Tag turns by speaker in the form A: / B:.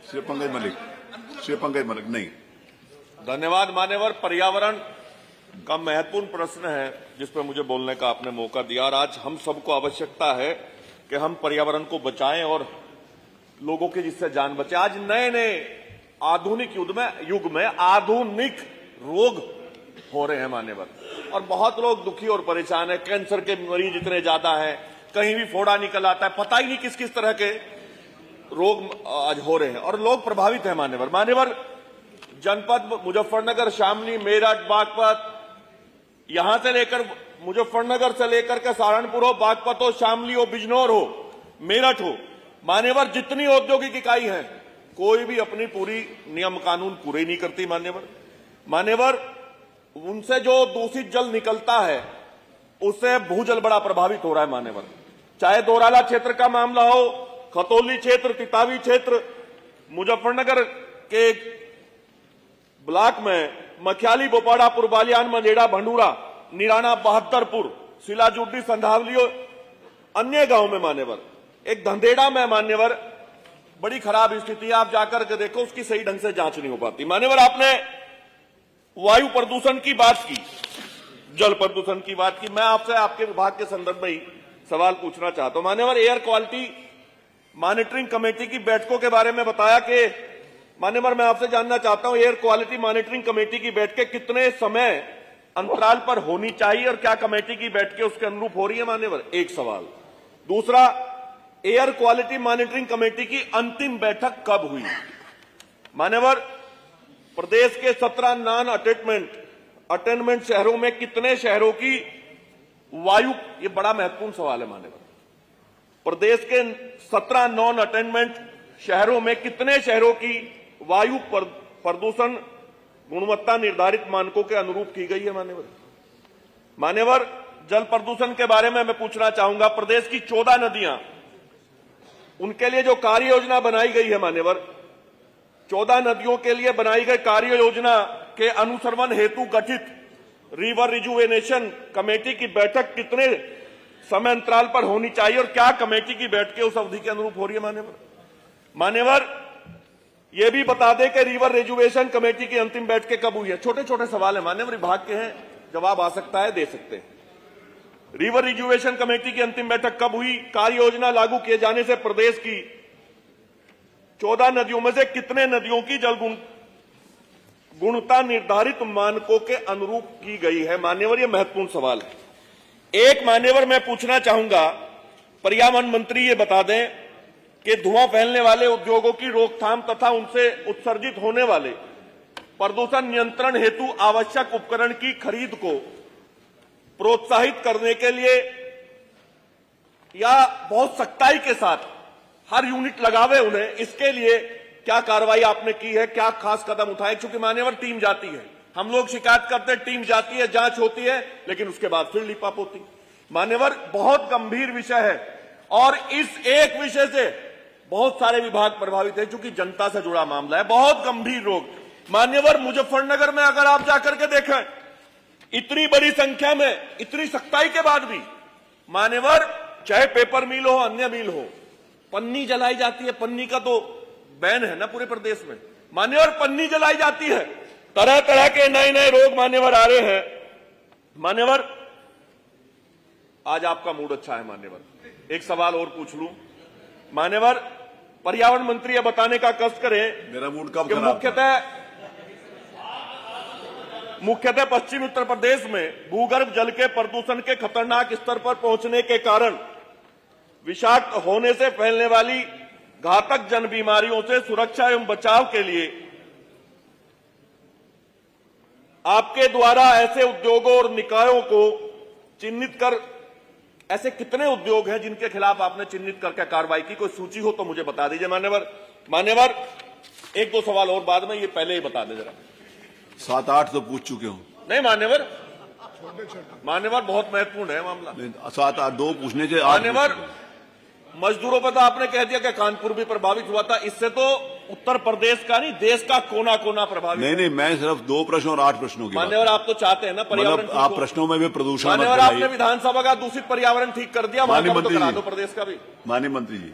A: श्री पंकज मलिक नहीं।
B: धन्यवाद मान्यवर। पर्यावरण का महत्वपूर्ण प्रश्न है जिस पर मुझे बोलने का आपने मौका दिया, और आज हम सबको आवश्यकता है कि हम पर्यावरण को बचाएं और लोगों की जिससे जान बचे। आज नए नए आधुनिक युग में आधुनिक रोग हो रहे हैं मान्यवर, और बहुत लोग दुखी और परेशान है। कैंसर के मरीज इतने ज्यादा हैं, कहीं भी फोड़ा निकल आता है, पता ही नहीं किस किस तरह के रोग आज हो रहे हैं और लोग प्रभावित हैं मान्यवर। जनपद मुजफ्फरनगर, शामली, मेरठ, बागपत, यहां से लेकर मुजफ्फरनगर से लेकर के सहारनपुर हो, बागपत हो, शामली हो, बिजनौर हो, मेरठ हो, मान्यवर जितनी औद्योगिक इकाई है कोई भी अपनी पूरी नियम कानून पूरे नहीं करती मान्यवर। उनसे जो दूषित जल निकलता है उससे भूजल बड़ा प्रभावित हो रहा है मान्यवर। चाहे दोराला क्षेत्र का मामला हो, खतौली क्षेत्र, तितावी क्षेत्र, मुजफ्फरनगर के ब्लॉक में मखियाली, बोपाड़ापुर, बालियान, मंझेड़ा, भंडूरा, निराना, बहत्तरपुर, सिलाजुड्डी, संधावली, अन्य गांव में मान्यवर, एक धंधेड़ा में मान्यवर बड़ी खराब स्थिति है। आप जाकर के देखो, उसकी सही ढंग से जांच नहीं हो पाती मान्यवर। आपने वायु प्रदूषण की बात की, जल प्रदूषण की बात की, मैं आपसे आपके विभाग के संदर्भ में ही सवाल पूछना चाहता हूं मान्यवर। एयर क्वालिटी मॉनिटरिंग कमेटी की बैठकों के बारे में बताया कि मान्यवर मैं आपसे जानना चाहता हूं, एयर क्वालिटी मॉनिटरिंग कमेटी की बैठकें कितने समय अंतराल पर होनी चाहिए और क्या कमेटी की बैठकें उसके अनुरूप हो रही है मान्यवर? एक सवाल। दूसरा, एयर क्वालिटी मॉनिटरिंग कमेटी की अंतिम बैठक कब हुई मान्यवर? प्रदेश के 17 नॉन अटेनमेंट शहरों में कितने शहरों की वायु, ये बड़ा महत्वपूर्ण सवाल है मान्यवर। प्रदेश के 17 नॉन अटेनमेंट शहरों में कितने शहरों की वायु प्रदूषण गुणवत्ता निर्धारित मानकों के अनुरूप की गई है मान्यवर। जल प्रदूषण के बारे में मैं पूछना चाहूंगा, प्रदेश की 14 नदियां, उनके लिए जो कार्य योजना बनाई गई है मान्यवर, 14 नदियों के लिए बनाई गई कार्य योजना के अनुश्रवण हेतु गठित रिवर रिजुवेनेशन कमेटी की बैठक कितने समय अंतराल पर होनी चाहिए और क्या कमेटी की बैठकें उस अवधि के अनुरूप हो रही है मान्यवर? यह भी बता दें कि रिवर रिजुवेशन कमेटी की अंतिम बैठकें कब हुई है? छोटे छोटे सवाल है मान्यवर, विभाग के हैं, जवाब आ सकता है, दे सकते हैं। रिवर रिजुवेशन कमेटी की अंतिम बैठक कब हुई? कार्य योजना लागू किए जाने से प्रदेश की 14 नदियों में से कितने नदियों की जल गुणवत्ता निर्धारित मानकों के अनुरूप की गई है मान्यवर? यह महत्वपूर्ण सवाल है। एक मान्यवर मैं पूछना चाहूंगा, पर्यावरण मंत्री ये बता दें कि धुआं फैलने वाले उद्योगों की रोकथाम तथा उनसे उत्सर्जित होने वाले प्रदूषण नियंत्रण हेतु आवश्यक उपकरण की खरीद को प्रोत्साहित करने के लिए या बहुत सख्ताई के साथ हर यूनिट लगावे उन्हें, इसके लिए क्या कार्रवाई आपने की है, क्या खास कदम उठाए? क्योंकि मान्यवर टीम जाती है, हम लोग शिकायत करते हैं, टीम जाती है, जांच होती है, लेकिन उसके बाद फिर लिपाप होती मान्यवर। बहुत गंभीर विषय है और इस एक विषय से बहुत सारे विभाग प्रभावित है, क्योंकि जनता से जुड़ा मामला है, बहुत गंभीर रोग मान्यवर। मुजफ्फरनगर में अगर आप जाकर के देखें, इतनी बड़ी संख्या में, इतनी सख्ताई के बाद भी मान्यवर, चाहे पेपर मिल हो, अन्य मिल हो, पन्नी जलाई जाती है। पन्नी का तो बैन है ना पूरे प्रदेश में मान्यवर, पन्नी जलाई जाती है। तरह तरह के नए नए रोग मान्यवर आ रहे हैं मान्यवर। आज आपका मूड अच्छा है मान्यवर, एक सवाल और पूछ लूं मान्यवर। पर्यावरण मंत्री यह बताने का कष्ट करें,
A: मेरा मूड कब
B: मुख्यतः पश्चिमी उत्तर प्रदेश में भूगर्भ जल के प्रदूषण के खतरनाक स्तर पर पहुंचने के कारण विषाक्त होने से फैलने वाली घातक जन बीमारियों से सुरक्षा एवं बचाव के लिए आपके द्वारा ऐसे उद्योगों और निकायों को चिन्हित कर, ऐसे कितने उद्योग हैं जिनके खिलाफ आपने चिन्हित करके कार्रवाई की? कोई सूची हो तो मुझे बता दीजिए मान्यवर। एक दो सवाल और बाद में, ये पहले ही बता दें जरा।
A: 7-8 तो पूछ चुके हूं।
B: नहीं मान्यवर बहुत महत्वपूर्ण है मामला।
A: 7-8 2 पूछने से
B: मान्यवर, मजदूरों पर तो आपने कह दिया कि कानपुर भी प्रभावित हुआ था, इससे तो उत्तर प्रदेश का नहीं, देश का कोना कोना प्रभावित।
A: नहीं, मैं सिर्फ 2 प्रश्न और 8 प्रश्नों की
B: मान्यवर, आप तो चाहते हैं ना पर्यावरण,
A: आप प्रश्नों में भी प्रदूषण।
B: मान्यवर, आपने विधानसभा का दूषित पर्यावरण ठीक कर दिया, मान्य मंत्री, प्रदेश का भी।
A: माननीय मंत्री जी,